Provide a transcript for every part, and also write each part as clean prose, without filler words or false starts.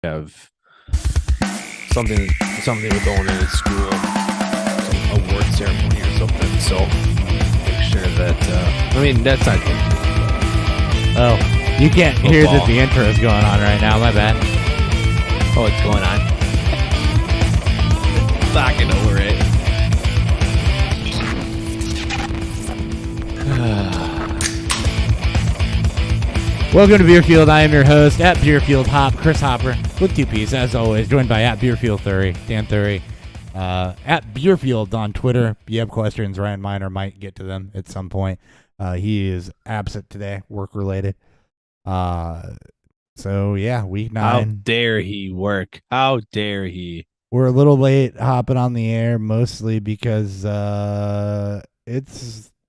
have something with going into school, some award ceremony or something. So make sure that that's not good. Oh, you can't hear that the intro is going on right now. My bad. Oh, it's going on. Fucking over it. Welcome to Beerfield. I am your host at Beerfield Hop, Chris Hopper, with 2 P's as always, joined by at Beerfield Thury, Dan Thury, at Beerfield on Twitter. If you have questions, Ryan Miner might get to them at some point. He is absent today, work related. So yeah, week 9. How dare he work? How dare he? We're a little late hopping on the air, mostly because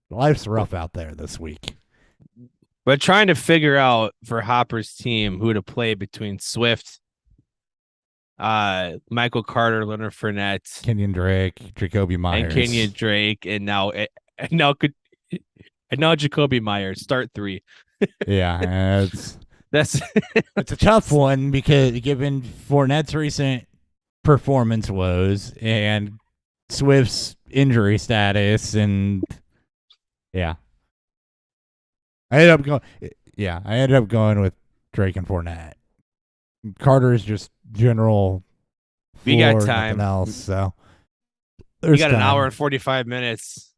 life's rough out there this week. We're trying to figure out for Hopper's team who to play between Swift, Michael Carter, Leonard Fournette, Kenyon Drake, Jacoby Myers, and Kenyon Drake, and now Jacoby Myers. Start 3. Yeah, it's a tough one because given Fournette's recent performance woes and Swift's injury status, and yeah. I ended up going with Drake and Fournette. Carter is just general. We got time. Nothing else, so we got an hour and 45 minutes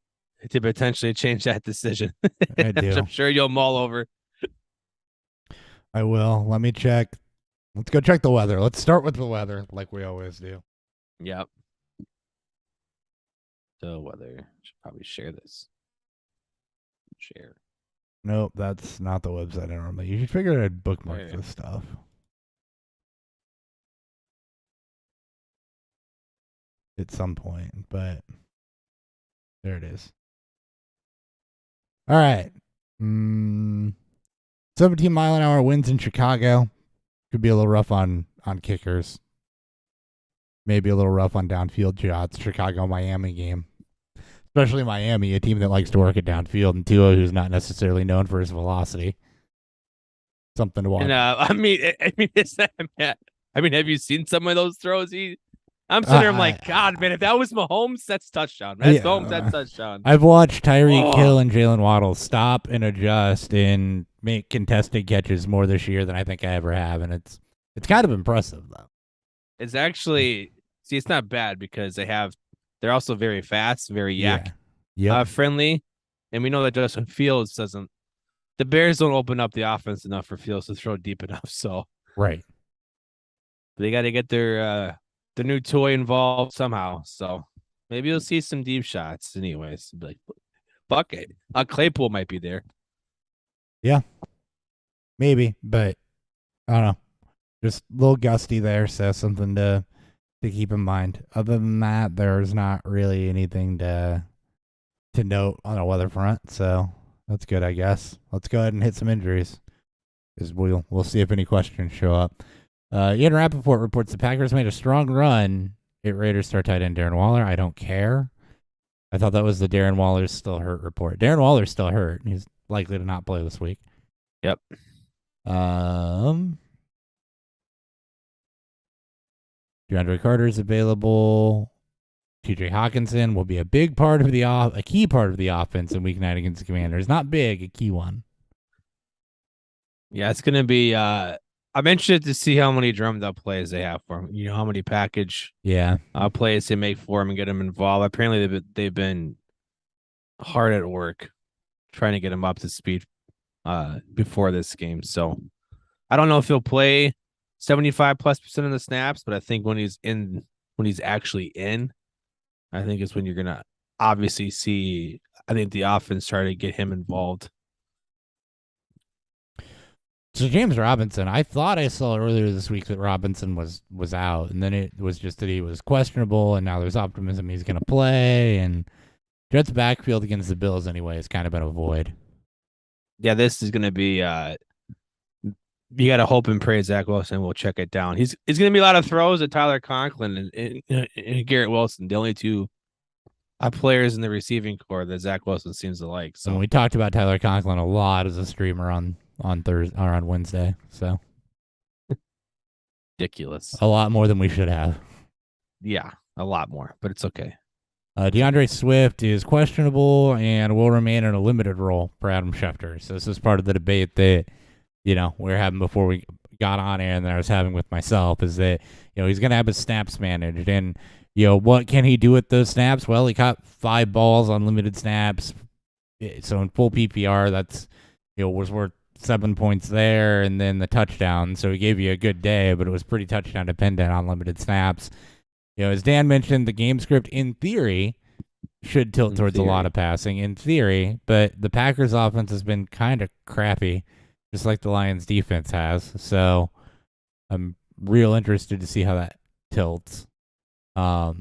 to potentially change that decision. I do. I'm sure you'll mull over. I will. Let me check. Let's go check the weather. Let's start with the weather, like we always do. Yep. The weather. Should probably share this. Share. Nope, that's not the website I normally. You should figure I'd bookmark this stuff. At some point, but there it is. All right. 17-mile-an-hour winds in Chicago. Could be a little rough on kickers. Maybe a little rough on downfield shots. Chicago-Miami game. Especially Miami, a team that likes to work it downfield, and Tua, who's not necessarily known for his velocity. Something to watch. And, have you seen some of those throws? I'm sitting there, I'm like, God, man, if that was Mahomes, that's touchdown. Mahomes, that's touchdown. I've watched Tyreek Hill and Jalen Waddle stop and adjust and make contested catches more this year than I think I ever have, and it's kind of impressive, though. It's actually, it's not bad because they're also very fast, very friendly. And we know that Justin Fields doesn't. The Bears don't open up the offense enough for Fields to throw deep enough. So right, they got to get their new toy involved somehow. So maybe you'll see some deep shots. Anyways, like fuck it. Claypool might be there. Yeah, maybe, but I don't know. Just a little gusty there, so something to keep in mind. Other than that, there's not really anything to note on a weather front, so that's good, I guess. Let's go ahead and hit some injuries, because we'll see if any questions show up. Ian Rappaport reports the Packers made a strong run at Raiders star tight end Darren Waller. I don't care. I thought that was the Darren Waller's still hurt report. Darren Waller's still hurt. He's likely to not play this week. Yep. DeAndre Carter is available. TJ Hawkinson will be a big part of a key part of the offense in Week 9 against the Commanders. Not big, a key one. Yeah, it's going to be. I'm interested to see how many drummed up plays they have for him. You know, how many package plays they make for him and get him involved. Apparently, they've been hard at work trying to get him up to speed before this game. So I don't know if he'll play 75+% of the snaps, but I think when he's actually in, I think it's when you're gonna obviously see. I think the offense try to get him involved. So James Robinson, I thought I saw earlier this week that Robinson was out, and then it was just that he was questionable, and now there's optimism he's gonna play. And Jets' backfield against the Bills anyway has kind of been a void. Yeah, this is gonna be. You got to hope and pray Zach Wilson will check it down. He's going to be a lot of throws at Tyler Conklin and Garrett Wilson, the only two players in the receiving core that Zach Wilson seems to like. So we talked about Tyler Conklin a lot as a streamer on Thursday or on Wednesday. So Ridiculous. A lot more than we should have. Yeah, a lot more, but it's okay. DeAndre Swift is questionable and will remain in a limited role for Adam Schefter. So this is part of the debate that, we were having before we got on air and that I was having with myself is that, he's going to have his snaps managed. And, what can he do with those snaps? Well, he caught 5 balls on limited snaps. So in full PPR, that's, was worth 7 points there and then the touchdown. So he gave you a good day, but it was pretty touchdown dependent on limited snaps. As Dan mentioned, the game script in theory should tilt towards a lot of passing in theory, but the Packers offense has been kind of crappy, just like the Lions defense has. So I'm real interested to see how that tilts. But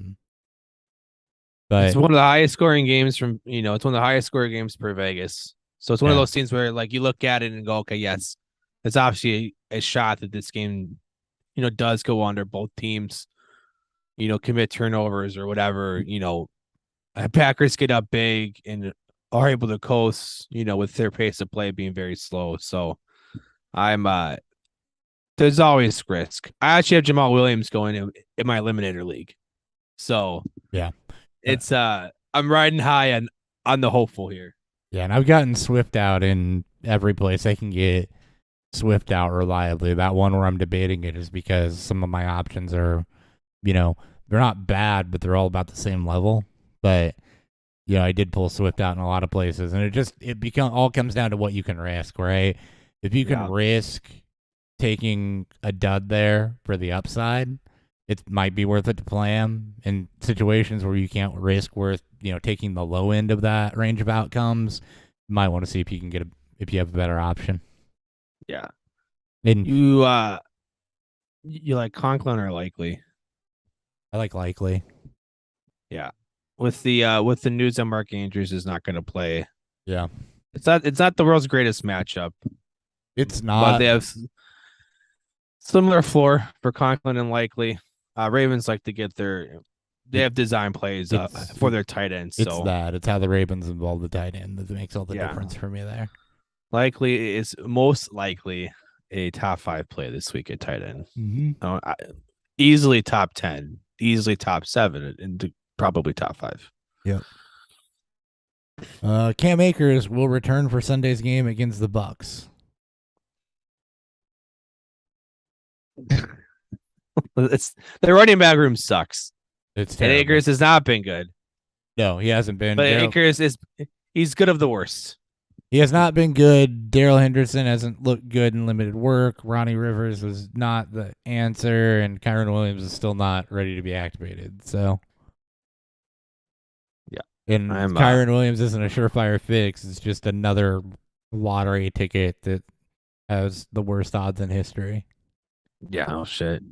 it's one of the highest scoring games it's one of the highest scoring games per Vegas. So it's one of those things where like you look at it and go, okay, yes, it's obviously a shot that this game, does go under both teams. Commit turnovers or whatever, Packers get up big and are able to coast, with their pace of play being very slow. So there's always risk. I actually have Jamal Williams going in my eliminator league. So yeah, it's I'm riding high on the hopeful here. Yeah, and I've gotten Swift out in every place I can get Swift out reliably. That one where I'm debating it is because some of my options are, they're not bad, but they're all about the same level. But I did pull Swift out in a lot of places, and it all comes down to what you can risk, right? If you can risk taking a dud there for the upside, it might be worth it to play him. In situations where you can't risk taking the low end of that range of outcomes, you might want to see if you can if you have a better option. Yeah. And you like Conklin or Likely? I like Likely. Yeah. With the news that Mark Andrews is not going to play. Yeah. It's not the world's greatest matchup. It's not. But they have similar floor for Conklin and Likely. Ravens like to get they have design plays for their tight ends. It's how the Ravens involve the tight end that makes all the difference for me there. Likely is most likely a top 5 play this week at tight end. Mm-hmm. Easily top 10, easily top 7, and probably top 5. Yep. Cam Akers will return for Sunday's game against the Bucks. The running back room sucks. It's terrible. And Akers has not been good. No, he hasn't been. But Akers he's good of the worst. He has not been good. Darrell Henderson hasn't looked good in limited work. Ronnie Rivers was not the answer, and Kyron Williams is still not ready to be activated. So, yeah, and Kyron Williams isn't a surefire fix. It's just another lottery ticket that has the worst odds in history. Yeah, oh shit.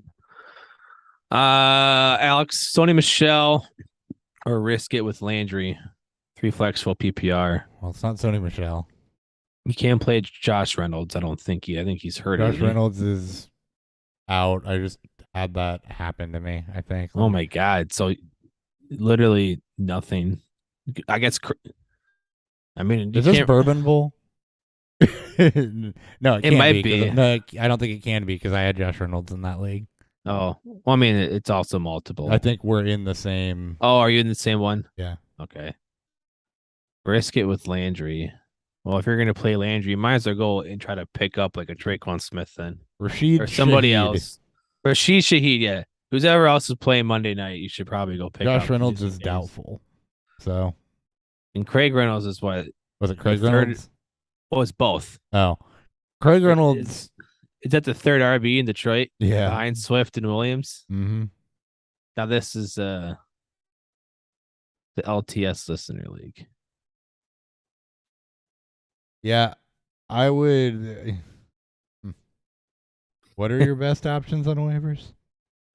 Alex, Sony Michel, or risk it with Landry. 3 flexible PPR. Well, it's not Sony Michel. You can't play Josh Reynolds. I think he's hurt. Josh Reynolds is out. I just had that happen to me, I think. Oh my God. So literally nothing. I guess. I mean, is this Bourbon Bowl? No, it might be. No, I don't think it can be because I had Josh Reynolds in that league. Oh, well, I mean, it's also multiple. I think we're in the same. Oh, are you in the same one? Yeah. Okay. Risk it with Landry. Well, if you're going to play Landry, you might as well go and try to pick up like a Traquan Smith then. Rashid or somebody Shaheed. Else. Rashid Shaheed, yeah. Whoever else is playing Monday night, you should probably go pick up. Josh Reynolds is doubtful. So. And Craig Reynolds is what? Was it Craig Reynolds? Oh, it's both. Oh. Craig Reynolds. Is that the third RB in Detroit? Yeah. Behind Swift and Williams? Mm-hmm. Now this is the LTS Listener League. Yeah, I would. What are your best options on waivers?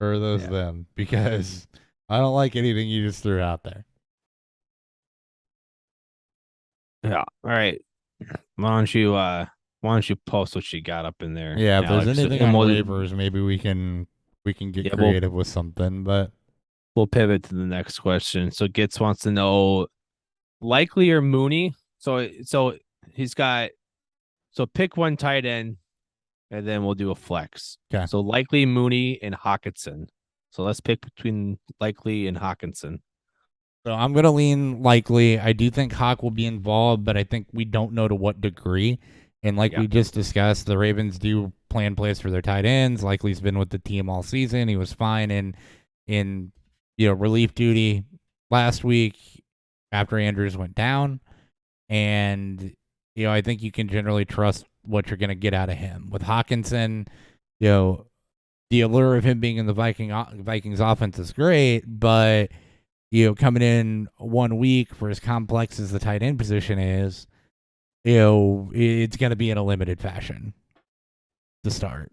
Or are those them? Because I don't like anything you just threw out there. Yeah. All right. Why don't you post what you got up in there? Yeah, if there's anything on waivers, maybe we can get creative with something, but we'll pivot to the next question. So Gitz wants to know Likely or Mooney. So he's got pick one tight end and then we'll do a flex. Okay. So Likely, Mooney, and Hawkinson. So let's pick between Likely and Hawkinson. So I'm going to lean Likely. I do think Hawk will be involved, but I think we don't know to what degree. And like we just discussed, the Ravens do plan plays for their tight ends. Likely's been with the team all season. He was fine in relief duty last week after Andrews went down. And I think you can generally trust what you're going to get out of him. With Hawkinson, the allure of him being in the Vikings offense is great, but coming in 1 week for as complex as the tight end position is, it's going to be in a limited fashion to start.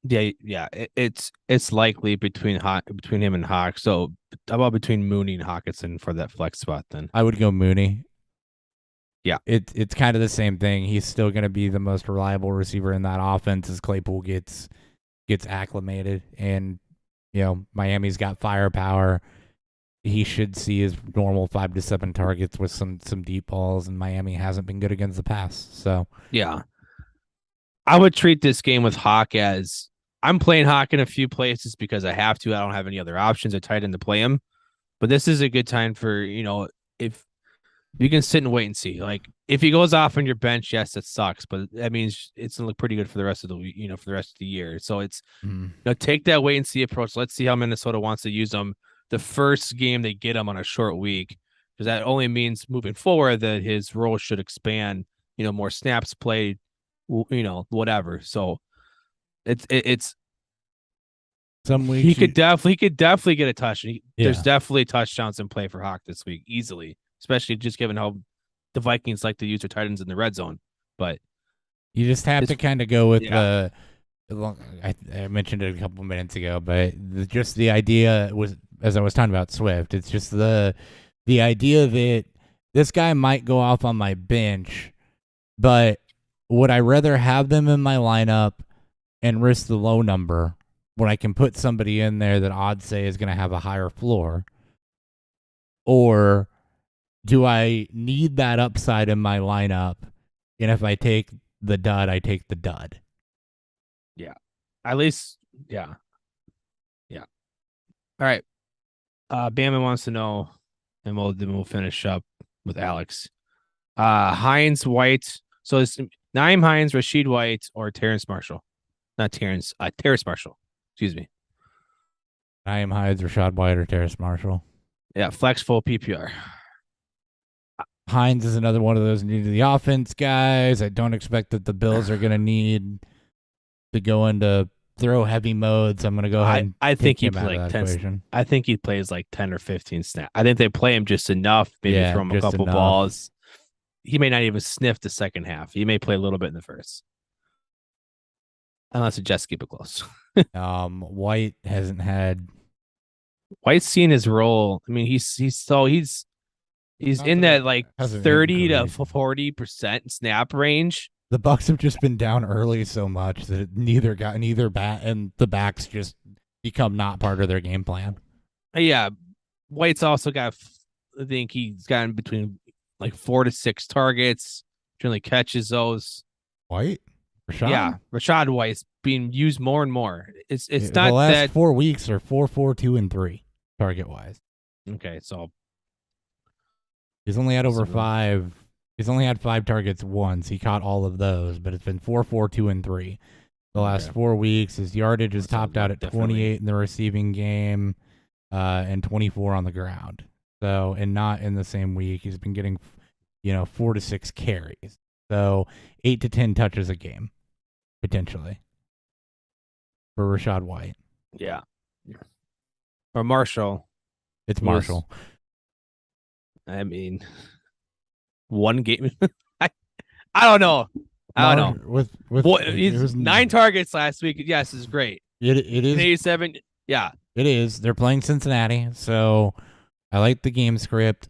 Yeah. It's likely between him and Hawk. So how about between Mooney and Hawkinson for that flex spot then? I would go Mooney. Yeah. It's kind of the same thing. He's still going to be the most reliable receiver in that offense as Claypool gets acclimated, and Miami's got firepower. He should see his normal 5 to 7 targets with some deep balls, and Miami hasn't been good against the pass. So yeah, I would treat this game with Hawk as I'm playing Hawk in a few places because I have to. I don't have any other options at tight end to play him. But this is a good time for if you can sit and wait and see. Like if he goes off on your bench, yes, it sucks, but that means it's gonna look pretty good for the rest of the week, for the rest of the year. So it's take that wait and see approach. Let's see how Minnesota wants to use them the first game they get him on a short week, because that only means moving forward that his role should expand. More snaps played, whatever. So it's some weeks he could definitely get a touch. There's definitely touchdowns in play for Hawk this week easily, especially just given how the Vikings like to use their tight ends in the red zone. But you just have to kind of go with the. I mentioned it a couple minutes ago, but just the idea was, as I was talking about Swift, it's just the idea that this guy might go off on my bench, but would I rather have them in my lineup and risk the low number when I can put somebody in there that odds say is going to have a higher floor? Or do I need that upside in my lineup? And if I take the dud, I take the dud. Yeah. At least, yeah. Yeah. All right. Bama wants to know, and we'll finish up with Alex. Hines, White. So it's Naeem Hines, Rashid White, or Terrence Marshall. Not Terrence, Terrace Marshall. Excuse me. Naeem Hines, Rashad White, or Terrace Marshall. Yeah, flex full PPR. Hines is another one of those new to the offense guys. I don't expect that the Bills are going to need to go into throw heavy modes. I'm going to go ahead and I think he plays like 10. Equation. I think he plays like 10 or 15 snaps. I think they play him just enough, maybe throw him a couple balls. He may not even sniff the second half. He may play a little bit in the first. Unless it just keep it close. White hasn't had. White's seen his role. I mean, he's in that like 30 to 40% snap range. The Bucs have just been down early so much that neither bat and the backs just become not part of their game plan. Yeah, White's also got. I think he's gotten between like 4 to 6 targets. Generally catches those. White, Rashad? Yeah, Rashad White's being used more and more. It's not the last that 4 weeks are 4, 4, 2, and 3 target wise. Okay, so he's only had over 5. He's only had 5 targets once. He caught all of those, but it's been 4, 4, 2, and 3. The last 4 weeks, his yardage is topped out at 28 in the receiving game, and 24 on the ground. So, and not in the same week, he's been getting, 4 to 6 carries. So, 8 to 10 touches a game, potentially, for Rashad White. Yeah. Or Marshall. It's Marshall. I mean, one game. I don't know. I don't know. It was 9 targets last week. Yes, is great. It is 87. Yeah, it is. They're playing Cincinnati, so I like the game script.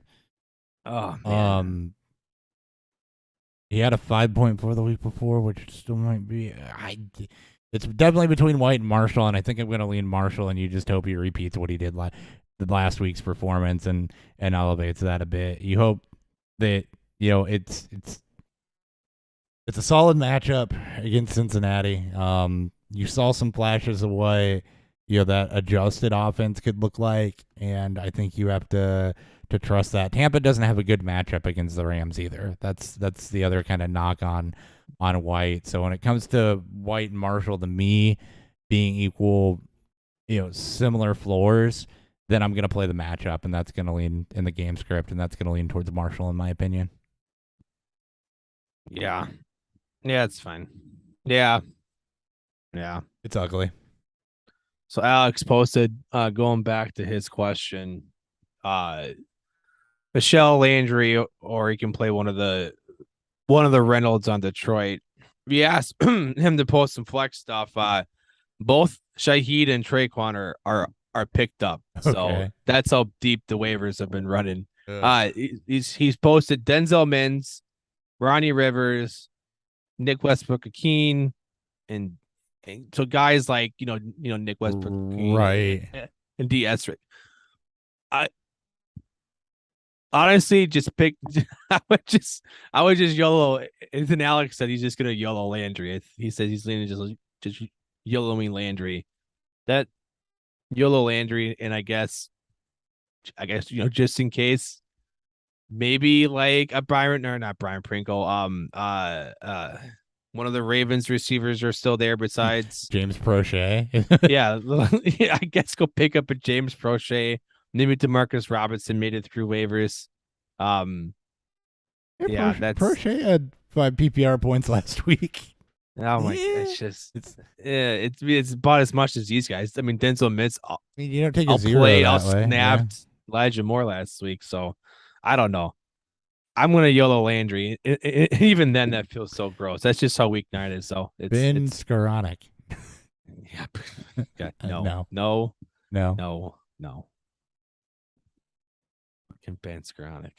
Oh man. He had a 5.4 the week before, which still might be. It's definitely between White and Marshall, and I think I'm going to lean Marshall, and you just hope he repeats what he did the last week's performance and elevates that a bit. You hope that it's it's a solid matchup against Cincinnati. You saw some flashes of what that adjusted offense could look like, and I think you have to trust that. Tampa doesn't have a good matchup against the Rams either. That's the other kind of knock on White. So when it comes to White and Marshall, to me being equal, similar floors, then I'm going to play the matchup, and that's going to lean in the game script, and that's going to lean towards Marshall, in my opinion. Yeah. Yeah, it's fine. Yeah. It's ugly. So Alex posted, going back to his question, Michelle Landry, or he can play one of the Reynolds on Detroit. We asked him to post some flex stuff. Both Shaheed and Traquan are picked up. So Okay. that's how deep the waivers have been running. He's posted Denzel Mims, Ronnie Rivers, Nick Westbrook-Akeen, and so guys like Nick Westbrook-Akeen, right, and DS. I honestly just pick. I would just YOLO. Ethan Alex said he's just gonna YOLO Landry. He says he's leaning just YOLOing Landry. That YOLO Landry, and I guess just in case, maybe like a Byron, or not Brian Pringle. One of the Ravens receivers are still there besides James Prochet. yeah, I guess go pick up a James Prochet. Maybe DeMarcus Robinson made it through waivers. Yeah, that's Prochet had 5 PPR points last week. Oh my! It's about as much as these guys. I mean, Denzel Mims. You don't take a zero that way. Snapped Elijah Moore last week, so I don't know. I'm gonna YOLO Landry. Even then, that feels so gross. That's just how week 9 is. So it's Skoranek. Yeah. No. Fucking Ben Skoranek.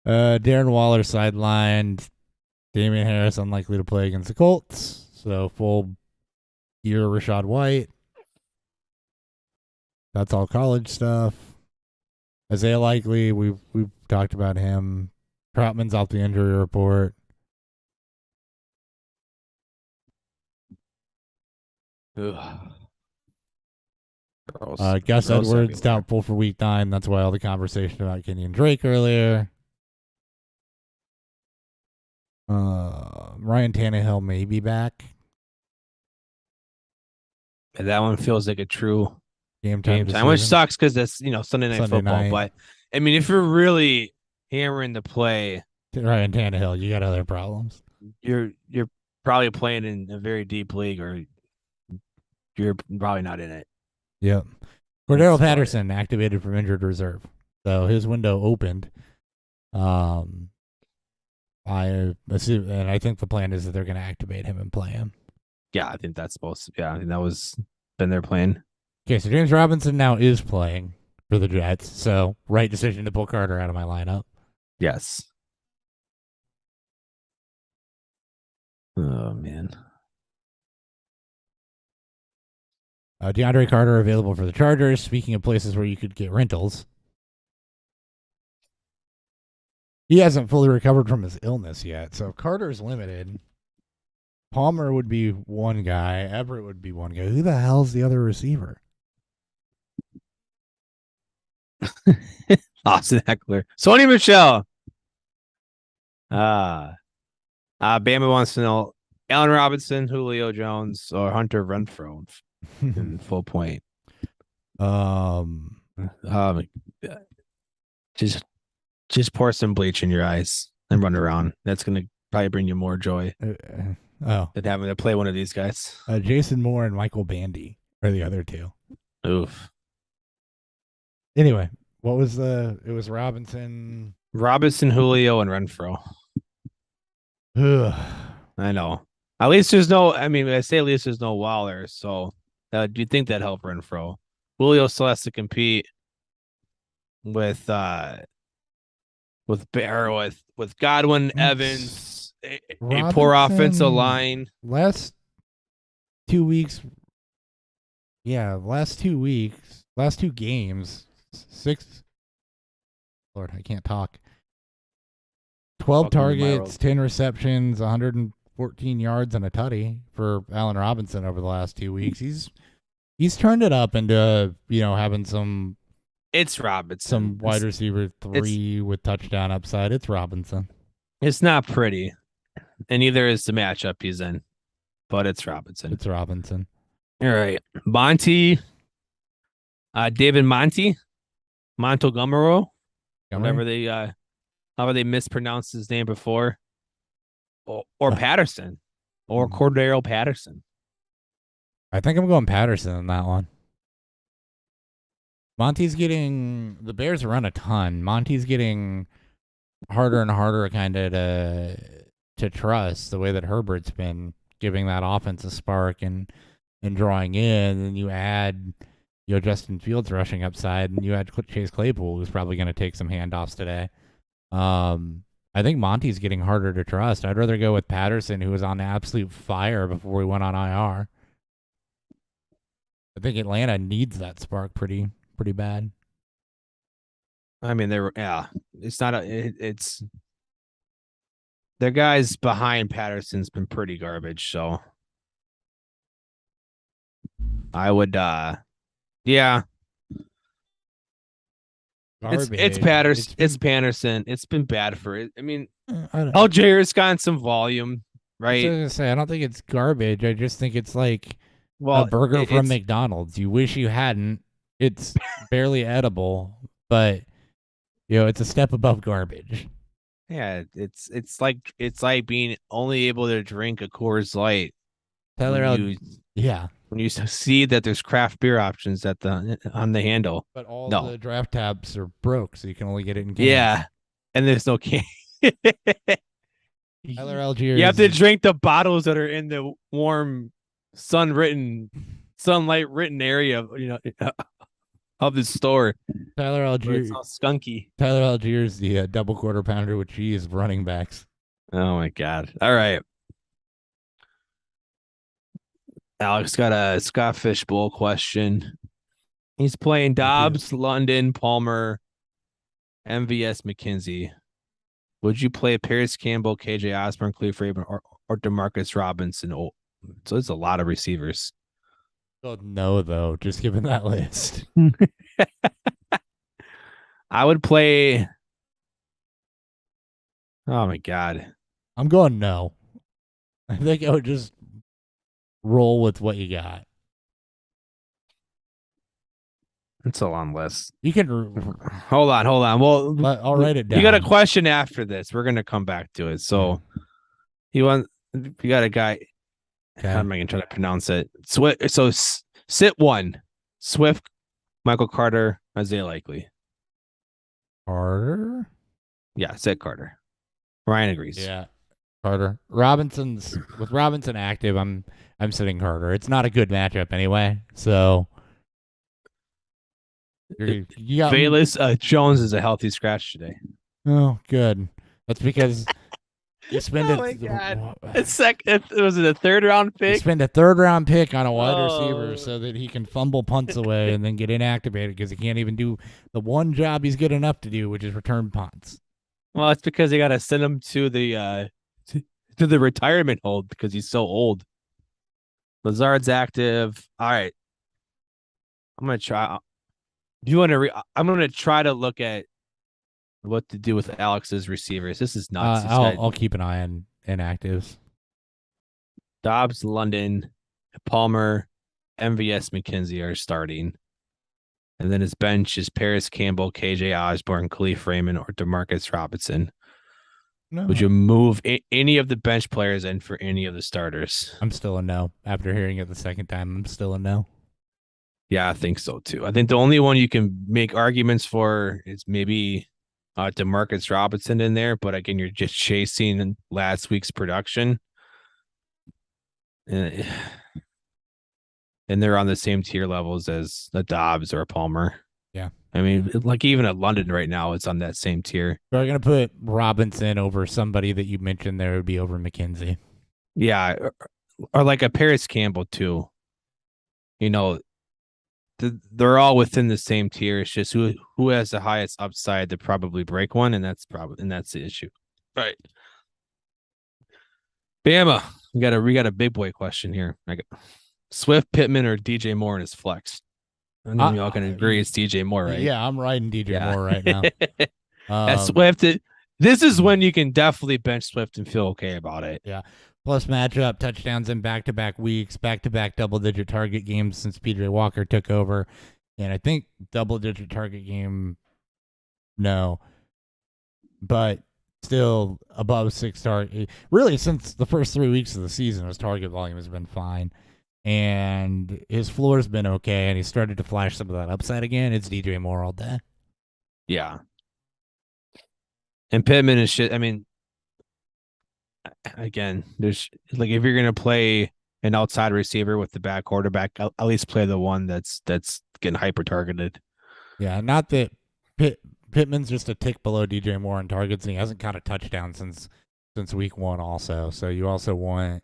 Darren Waller sidelined. Damian Harris unlikely to play against the Colts. So full year Rachaad White. That's all college stuff. Isaiah Likely, we've talked about him. Troutman's off the injury report. Gus Edwards doubtful for week 9. That's why all the conversation about Kenyon Drake earlier. Ryan Tannehill may be back. And that one feels like a true game time, which sucks because that's Sunday night football. But I mean, if you're really hammering the play Ryan Tannehill, you got other problems. You're probably playing in a very deep league, or you're probably not in it. Yep. Cordero Patterson activated from injured reserve, so his window opened. I assume, and I think the plan is that they're going to activate him and play him. Yeah, I think that's supposed to. Yeah, I think that was been their plan. Okay, so James Robinson now is playing for the Jets, so right decision to pull Carter out of my lineup. Yes. Oh man. DeAndre Carter available for the Chargers. Speaking of places where you could get rentals, he hasn't fully recovered from his illness yet, so Carter's limited. Palmer would be one guy. Everett would be one guy. Who the hell's the other receiver? Austin Eckler. Sony Michelle. Bama wants to know Allen Robinson, Julio Jones, or Hunter Renfrow in full point. Just pour some bleach in your eyes and run around. That's gonna probably bring you more joy than having to play one of these guys. Jason Moore and Michael Bandy are the other two. Oof. Anyway, what was it was Robinson, Julio, and Renfrow. I know. At least there's no. I mean, I say at least there's no Waller. So, do you think that helped Renfrow? Julio still has to compete with Godwin, Evans, a poor offensive line. Last 2 weeks. Last 2 games. 6. Lord, I can't talk. 12 targets, 10 receptions, 114 yards, and a tutty for Allen Robinson over the last 2 weeks. He's turned it up into having some. It's Robinson, some wide receiver 3 with touchdown upside. It's Robinson. It's not pretty, and neither is the matchup he's in, but it's Robinson. It's Robinson. All right, Monty, David Montgomery, whatever they however they mispronounced his name before, or Patterson, or Cordero Patterson. I think I'm going Patterson in that one. Monty's getting the Bears run a ton. Monty's getting harder and harder kind of to trust the way that Herbert's been giving that offense a spark and drawing in. And you add Justin Fields rushing upside, and you add Chase Claypool, who's probably going to take some handoffs today. I think Monty's getting harder to trust. I'd rather go with Patterson, who was on absolute fire before we went on IR. I think Atlanta needs that spark pretty bad. I mean, it's not it's their guys behind Patterson's been pretty garbage, so I would yeah. It's Patterson. It's Patterson. It's been bad for it. I mean, Algiers gotten some volume, right? I was gonna say, I don't think it's garbage. I just think it's like a burger from McDonald's. You wish you hadn't. It's barely edible, but it's a step above garbage. Yeah, it's like being only able to drink a Coors Light. When you see that there's craft beer options on the handle, but all the draft tabs are broke, so you can only get it in cans. Yeah, and there's no can. Tyler Algiers. You have to drink the bottles that are in the warm, sunlight written area, of the store. Tyler Algiers. It's all skunky. Tyler Algiers, the double quarter pounder with cheese running backs. Oh my God! All right. Alex got a Scott Fish Bowl question. He's playing Dobbs, London, Palmer, MVS, McKenzie. Would you play Paris Campbell, KJ Osborne, Cleve Raven, or Demarcus Robinson? Oh, so it's a lot of receivers. Oh, no, though, just given that list. I would play. Oh my God. I'm going no. I think I would just roll with what you got. It's a long list. You can hold on. Well, I'll write it down. You got a question after this. We're gonna come back to it. So you got a guy. Okay. How am I gonna try to pronounce it? So sit one. Swift, Michael Carter, Isaiah Likely. Carter? Yeah, sit Carter. Ryan agrees. Yeah. Carter. Robinson active, I'm sitting Carter. It's not a good matchup anyway. So you got Velus Jones is a healthy scratch today. Oh, good. That's because you spend oh my God. Was it a third round pick? You spend a third round pick on a wide receiver so that he can fumble punts away and then get inactivated because he can't even do the one job he's good enough to do, which is return punts. Well, it's because they got to send him to the retirement hold because he's so old. Lazard's active. All right. I'm going to try. I'm going to try to look at what to do with Alex's receivers. This is nuts. I'll keep an eye on inactives. Dobbs, London, Palmer, MVS, McKenzie are starting. And then his bench is Paris Campbell, KJ Osborne, Khalif Raymond, or Demarcus Robinson. No. Would you move any of the bench players in for any of the starters? I'm still a no. After hearing it the second time, I'm still a no. Yeah, I think so too. I think the only one you can make arguments for is maybe Demarcus Robinson in there, but again, you're just chasing last week's production. And they're on the same tier levels as a Dobbs or a Palmer. Yeah. I mean, like even at London right now, it's on that same tier. So we're going to put Robinson over somebody that you mentioned there would be over McKenzie. Yeah. Or like a Paris Campbell too. They're all within the same tier. It's just who has the highest upside to probably break one. And that's the issue. Right. Bama, we got a big boy question here. I got Swift, Pittman, or DJ Moore in his flex. I think we all can agree it's DJ Moore, right? Yeah, I'm riding DJ Yeah. Moore right now. Swift. This is when you can definitely bench Swift and feel okay about it. Yeah. Plus matchup, touchdowns in back-to-back weeks, back-to-back double-digit target games since PJ Walker took over. And I think double-digit target game, no. But still above 6 target. Really, since the first 3 weeks of the season, his target volume has been fine. And his floor's been okay, and he started to flash some of that upside again. It's DJ Moore all day. Yeah. And Pittman is shit. I mean, again, there's like if you're gonna play an outside receiver with the back quarterback, at least play the one that's getting hyper targeted. Yeah, not that Pittman's just a tick below DJ Moore in targets, and he hasn't caught a touchdown since week 1 also. So you also want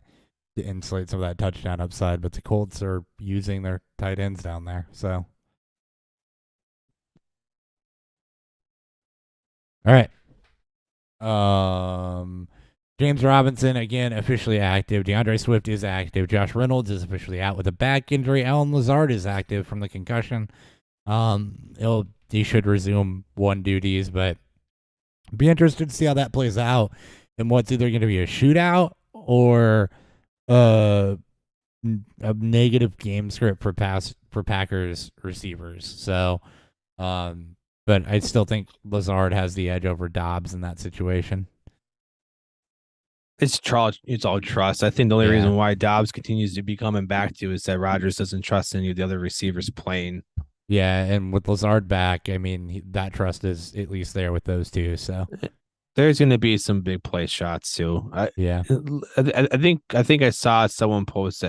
to insulate some of that touchdown upside, but the Colts are using their tight ends down there. So all right. James Robinson, again, officially active. DeAndre Swift is active. Josh Reynolds is officially out with a back injury. Alan Lazard is active from the concussion. He should resume one duties, but be interested to see how that plays out and what's either going to be a shootout or a negative game script for Packers receivers. So, but I still think Lazard has the edge over Dobbs in that situation. It's all trust. I think the only reason why Dobbs continues to be coming back to is that Rodgers doesn't trust any of the other receivers playing. Yeah, and with Lazard back, I mean, that trust is at least there with those two. So there's going to be some big play shots too. I think I saw someone post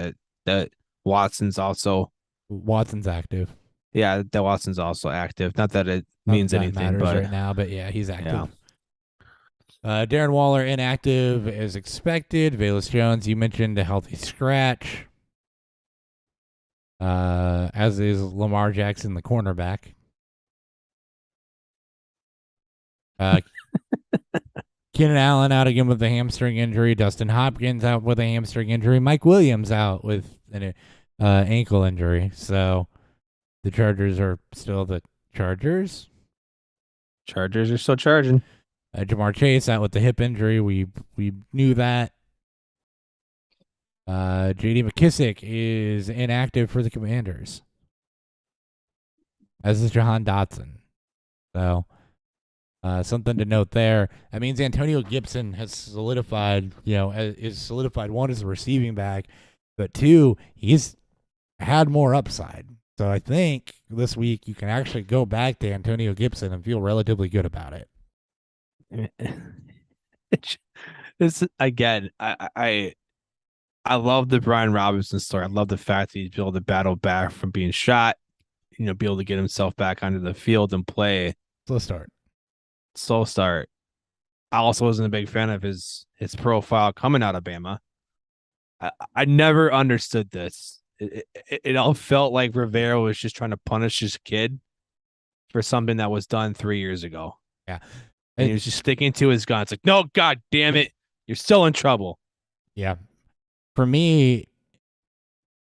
that Watson's active. Yeah, that Watson's also active. Not that it means anything, but right now, but yeah, he's active. Yeah. Darren Waller inactive as expected. Velus Jones, you mentioned a healthy scratch. As is Lamar Jackson, the cornerback. Keenan Allen out again with a hamstring injury. Dustin Hopkins out with a hamstring injury. Mike Williams out with an ankle injury. So the Chargers are still the Chargers. Chargers are still charging. Jamar Chase out with the hip injury. We knew that. J.D. McKissick is inactive for the Commanders, as is Jahan Dotson. So, something to note there. That means Antonio Gibson has solidified, one, as a receiving back, but two, he's had more upside. So I think this week you can actually go back to Antonio Gibson and feel relatively good about it. This again, I love the Brian Robinson story. I love the fact that he's able to battle back from being shot, be able to get himself back onto the field and play. Slow start. I also wasn't a big fan of his profile coming out of Bama. I never understood this. It all felt like Rivera was just trying to punish his kid for something that was done 3 years ago. Yeah. And he was just sticking to his guns. Like, no, God damn it. You're still in trouble. Yeah. For me,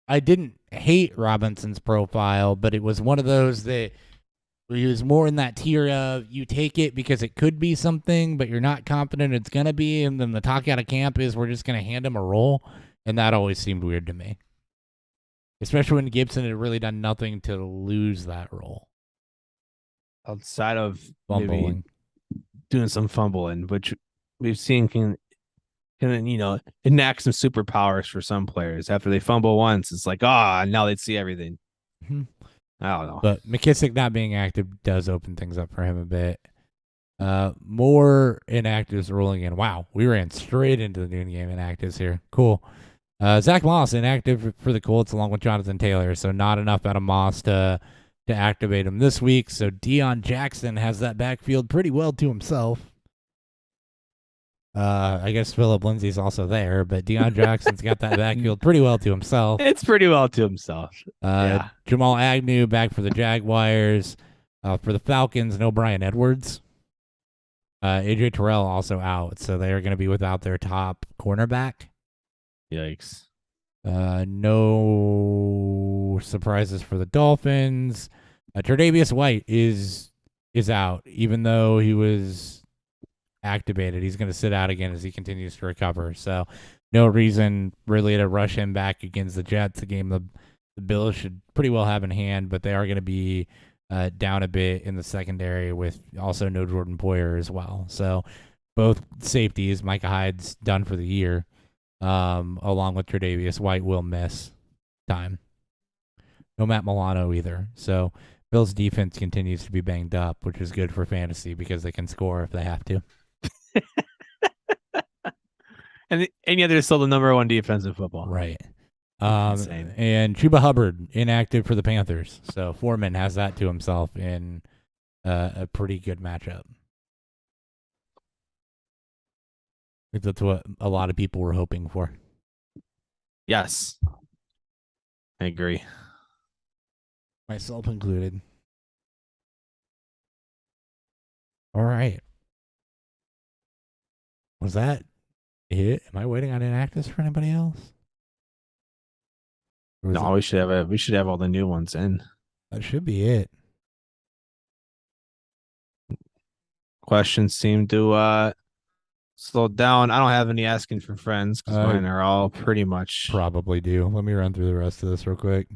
I didn't hate Robinson's profile, but it was one of those that he was more in that tier of you take it because it could be something, but you're not confident it's going to be. And then the talk out of camp is we're just going to hand him a role. And that always seemed weird to me, especially when Gibson had really done nothing to lose that role. Outside of fumbling, doing some fumbling, which we've seen can enact some superpowers for some players. After they fumble once, it's like, now they see everything. Mm-hmm. I don't know. But McKissick not being active does open things up for him a bit. More inactives rolling in. Wow, we ran straight into the noon game inactives here. Cool. Zach Moss inactive for the Colts along with Jonathan Taylor, so not enough out of Moss to activate him this week. So Deion Jackson has that backfield pretty well to himself. I guess Phillip Lindsay's also there, but Deion Jackson's got that backfield pretty well to himself. It's pretty well to himself. Jamal Agnew back for the Jaguars. For the Falcons, no Bryan Edwards. AJ Terrell also out, so they are going to be without their top cornerback. Yikes. No surprises for the Dolphins. Tre'Davious White is out, even though he was activated. He's going to sit out again as he continues to recover. So no reason really to rush him back against the Jets, a game the Bills should pretty well have in hand, but they are going to be down a bit in the secondary with also no Jordan Poyer as well. So both safeties, Micah Hyde's done for the year, along with Tre'Davious White will miss time. No Matt Milano either. So Bills defense continues to be banged up, which is good for fantasy because they can score if they have to. And yeah, they're still the number one defense in football. Right. And Chuba Hubbard inactive for the Panthers. So Foreman has that to himself in a pretty good matchup. I think that's what a lot of people were hoping for. Yes. I agree. Myself included. All right. Was that it? Am I waiting on inactives for anybody else? No, we should have all the new ones in. That should be it. Questions seem to slow down. I don't have any asking for friends because mine are all pretty much. Probably do. Let me run through the rest of this real quick,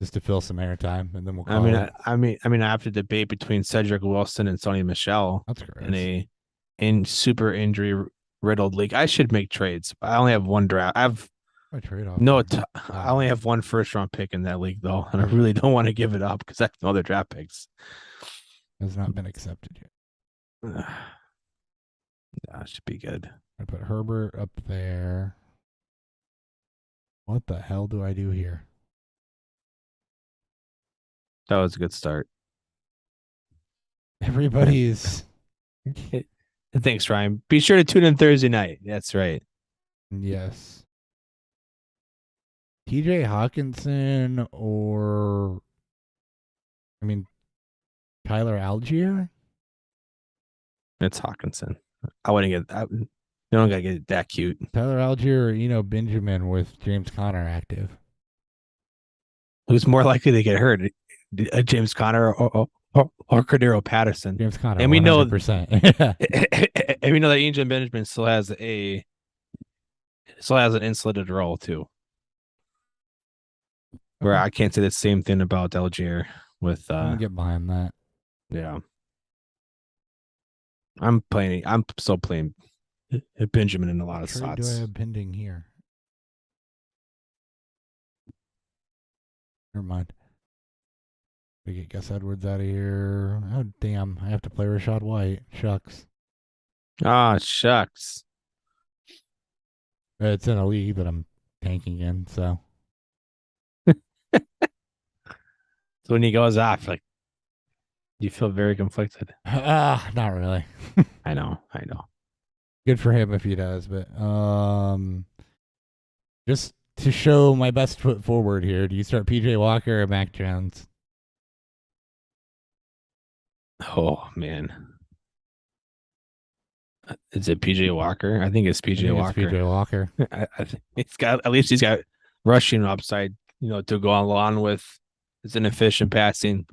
just to fill some airtime, and then we'll call it. I have to debate between Cedric Wilson and Sonny Michel. That's correct. In super injury riddled league. I should make trades. I only have one draft. I only have one first round pick in that league though, and I really don't want to give it up because I have no other draft picks. Has not been accepted yet. That should be good. I put Herbert up there. What the hell do I do here? That was a good start. Everybody's. Thanks, Ryan. Be sure to tune in Thursday night. That's right. Yes. TJ Hawkinson or, Tyler Algier? It's Hawkinson. I wouldn't get. You don't gotta get that cute. Tyler Algier or Benjamin with James Conner active. Who's more likely to get hurt, James Conner or Cordero Patterson? James Conner, and we 100%. And we know that Angel Benjamin still has an insulated role too. Where I can't say the same thing about Algier with. I can get behind that. Yeah. I'm still playing Benjamin in a lot of slots. Do I have pending here? Never mind. We get Gus Edwards out of here. Oh, damn. I have to play Rashad White. Shucks. Shucks. It's in a league that I'm tanking in, so. So when he goes off, you feel very conflicted. Not really. I know. Good for him if he does, but just to show my best foot forward here, do you start PJ Walker or Mac Jones? Oh man. Is it PJ Walker? I think it's PJ Walker. It's PJ Walker. I think he's got rushing upside, to go along with his inefficient passing.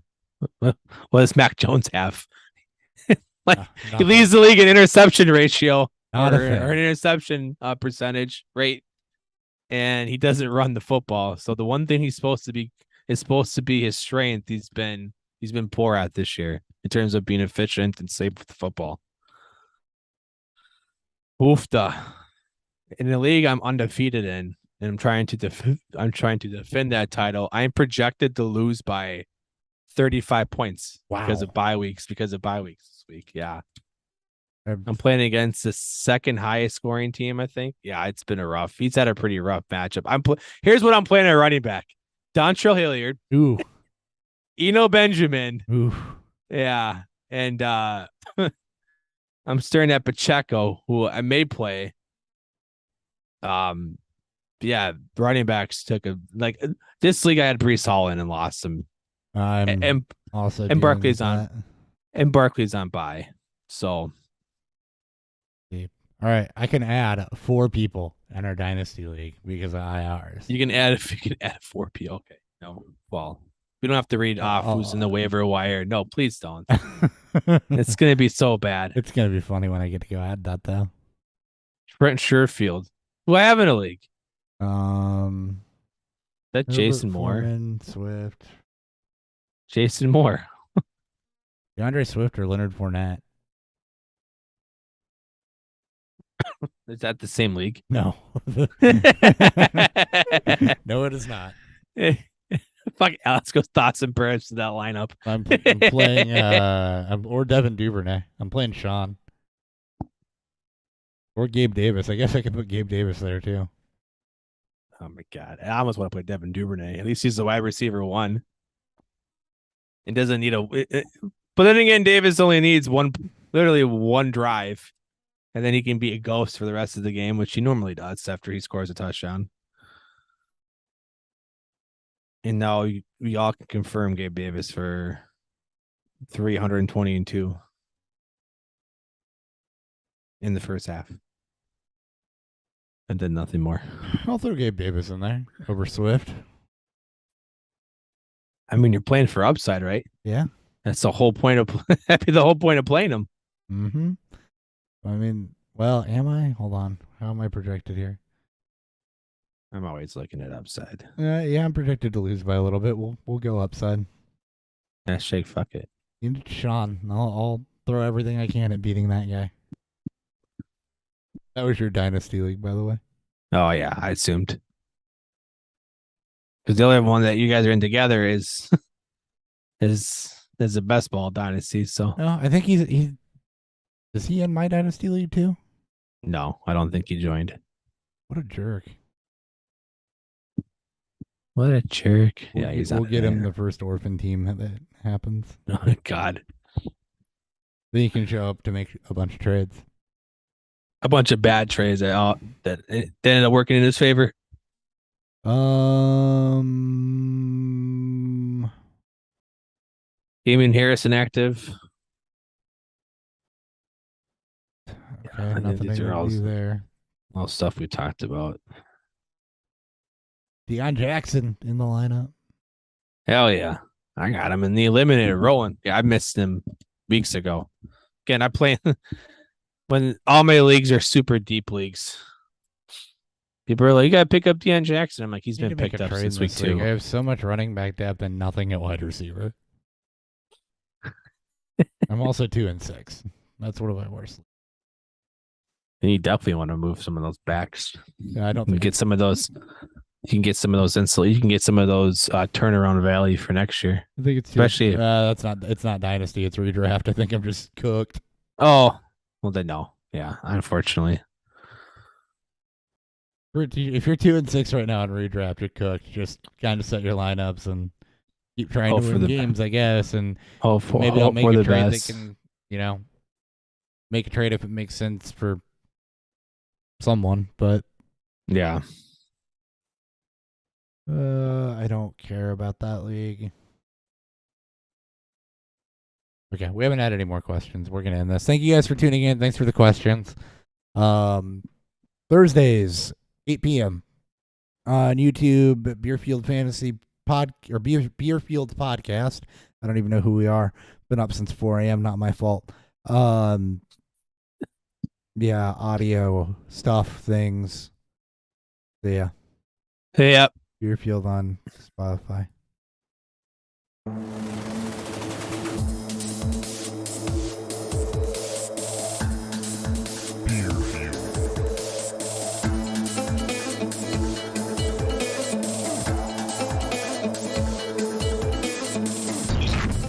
What does Mac Jones have? He leads the league in interception ratio or an interception percentage rate, and he doesn't run the football. So the one thing he's supposed to be his strength. He's been poor at this year in terms of being efficient and safe with the football. Oofda. In the league I'm undefeated in, and I'm trying to defend that title. I'm projected to lose by 35 points because of bye weeks this week. Yeah. I'm playing against the second highest scoring team, I think. Yeah, it's been he's had a pretty rough matchup. Here's what I'm playing at running back. Dontrell Hilliard. Ooh. Eno Benjamin. Ooh. Yeah. And I'm staring at Pacheco, who I may play. Yeah, running backs took this league I had Breece Hall in and lost him. I'm also and Barkley's on bye. So All right, I can add 4 people in our dynasty league because of IRs. You can add 4 P. Okay. No, well, we don't have to read off who's in the waiver wire. No, please don't. It's gonna be so bad. It's gonna be funny when I get to go add that though. Trent Sherfield, who I have in a league. That Herbert, Jason Moore. Foreman, Swift. Jason Moore. DeAndre Swift or Leonard Fournette? Is that the same league? No. No, it is not. Fuck Alex goes thoughts and prayers to that lineup. I'm playing or Devin Duvernay. I'm playing Sean. Or Gabe Davis. I guess I could put Gabe Davis there too. Oh my god. I almost want to play Devin Duvernay. At least he's the wide receiver 1. It doesn't need but then again, Davis only needs literally one drive. And then he can be a ghost for the rest of the game, which he normally does after he scores a touchdown. And now we all can confirm Gabe Davis for 320-2 in the first half. And then nothing more. I'll throw Gabe Davis in there over Swift. I mean, you're playing for upside, right? Yeah. That's the whole point of that'd be the whole point of playing him. Mm-hmm. I mean, well, am I? Hold on. How am I projected here? I'm always looking at upside. Yeah, I'm projected to lose by a little bit. We'll go upside. Shake, fuck it. You need Sean. I'll throw everything I can at beating that guy. That was your dynasty league, by the way. Oh yeah, I assumed. Because the other one that you guys are in together is the best ball dynasty. So no, I think he's is he in my dynasty league too? No, I don't think he joined. What a jerk! What a jerk! Yeah, we'll get him the first orphan team that happens. Oh God! Then he can show up to make a bunch of trades. A bunch of bad trades that ended up working in his favor. Damien Harris inactive. Okay, nothing I can do there. All stuff we talked about. Deion Jackson in the lineup. Hell yeah. I got him in the eliminator rolling. Yeah, I missed him weeks ago. Again, I play when all my leagues are super deep leagues. People are like, you got to pick up Deion Jackson. I'm like, he's been picked up since week 2. I have so much running back depth and nothing at wide receiver. I'm also 2-6. That's one of my worst. And you definitely want to move some of those backs. Yeah, I don't think get some of those. You can get some of those You can get some of those turnaround value for next year. I think it's especially it's not dynasty. It's redraft. I think I'm just cooked. Oh, well then no. Yeah, unfortunately. If you're 2-6 right now in redraft, you're cooked. Just kind of set your lineups and keep trying to win games, I guess. And maybe I'll make a trade that can, make a trade if it makes sense for someone. But yeah, I don't care about that league. Okay, we haven't had any more questions. We're gonna end this. Thank you guys for tuning in. Thanks for the questions. Thursdays, 8 p.m. on YouTube, Beerfield Fantasy Beerfield Podcast. I don't even know who we are. Been up since 4 a.m. Not my fault. Yeah, audio stuff, things. So yeah. Hey up. Beerfield on Spotify.